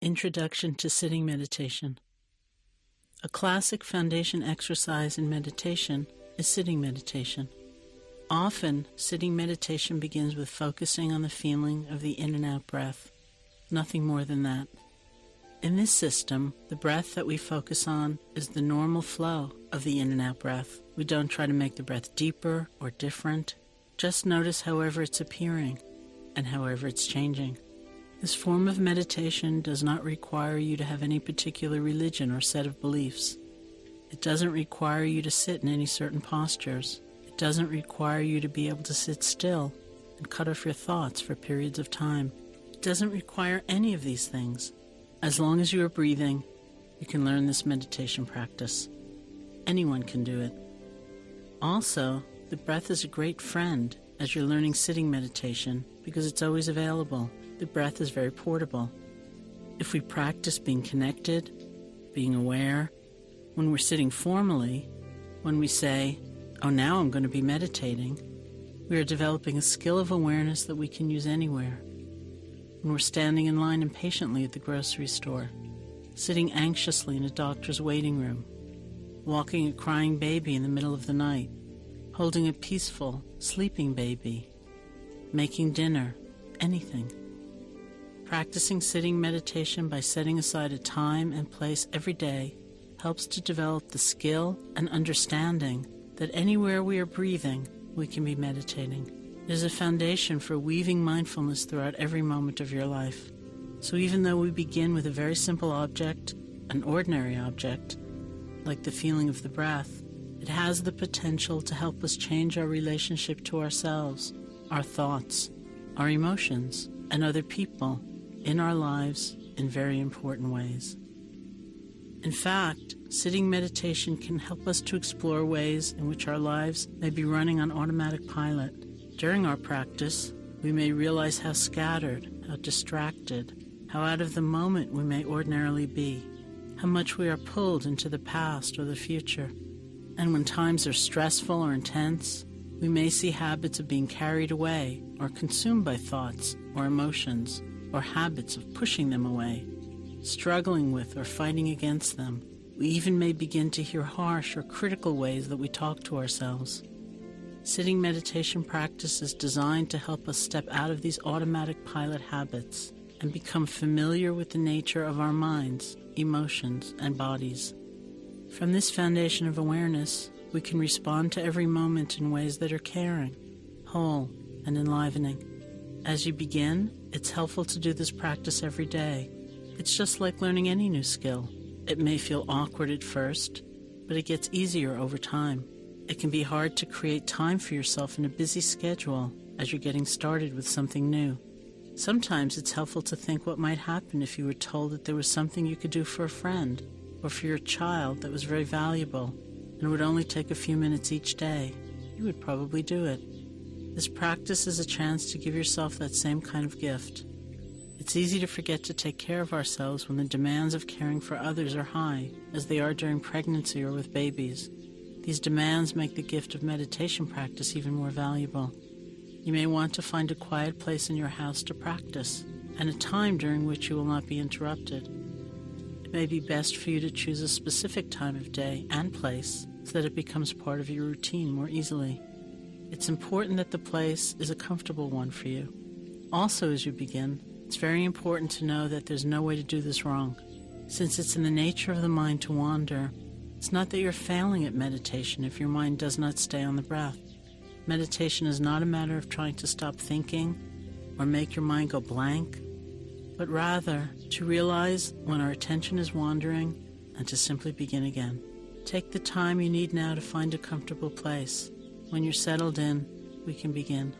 Introduction to Sitting Meditation. A classic foundation exercise in meditation is sitting meditation. Often, sitting meditation begins with focusing on the feeling of the in and out breath. Nothing more than that. In this system, the breath that we focus on is the normal flow of the in and out breath. We don't try to make the breath deeper or different. Just notice however it's appearing and however it's changing. This form of meditation does not require you to have any particular religion or set of beliefs. It doesn't require you to sit in any certain postures. It doesn't require you to be able to sit still and cut off your thoughts for periods of time. It doesn't require any of these things. As long as you are breathing, you can learn this meditation practice. Anyone can do it. Also, the breath is a great friend as you're learning sitting meditation because it's always available. The breath is very portable. If we practice being connected, being aware, when we're sitting formally, when we say, "Oh, now I'm going to be meditating," we are developing a skill of awareness that we can use anywhere. When we're standing in line impatiently at the grocery store, sitting anxiously in a doctor's waiting room, walking a crying baby in the middle of the night, holding a peaceful, sleeping baby, making dinner, anything. Practicing sitting meditation by setting aside a time and place every day helps to develop the skill and understanding that anywhere we are breathing, we can be meditating. It is a foundation for weaving mindfulness throughout every moment of your life. So even though we begin with a very simple object, an ordinary object, like the feeling of the breath, it has the potential to help us change our relationship to ourselves, our thoughts, our emotions, and other people in our lives in very important ways. In fact, sitting meditation can help us to explore ways in which our lives may be running on automatic pilot. During our practice, we may realize how scattered, how distracted, how out of the moment we may ordinarily be, how much we are pulled into the past or the future. And when times are stressful or intense, we may see habits of being carried away or consumed by thoughts or emotions, or habits of pushing them away, struggling with or fighting against them. We even may begin to hear harsh or critical ways that we talk to ourselves. Sitting meditation practice is designed to help us step out of these automatic pilot habits and become familiar with the nature of our minds, emotions, and bodies. From this foundation of awareness, we can respond to every moment in ways that are caring, whole, and enlivening. As you begin, it's helpful to do this practice every day. It's just like learning any new skill. It may feel awkward at first, but it gets easier over time. It can be hard to create time for yourself in a busy schedule as you're getting started with something new. Sometimes it's helpful to think what might happen if you were told that there was something you could do for a friend or for your child that was very valuable and would only take a few minutes each day. You would probably do it. This practice is a chance to give yourself that same kind of gift. It's easy to forget to take care of ourselves when the demands of caring for others are high, as they are during pregnancy or with babies. These demands make the gift of meditation practice even more valuable. You may want to find a quiet place in your house to practice, and a time during which you will not be interrupted. It may be best for you to choose a specific time of day and place so that it becomes part of your routine more easily. It's important that the place is a comfortable one for you. Also, as you begin, it's very important to know that there's no way to do this wrong. Since it's in the nature of the mind to wander, it's not that you're failing at meditation if your mind does not stay on the breath. Meditation is not a matter of trying to stop thinking or make your mind go blank, but rather to realize when our attention is wandering and to simply begin again. Take the time you need now to find a comfortable place. When you're settled in, we can begin.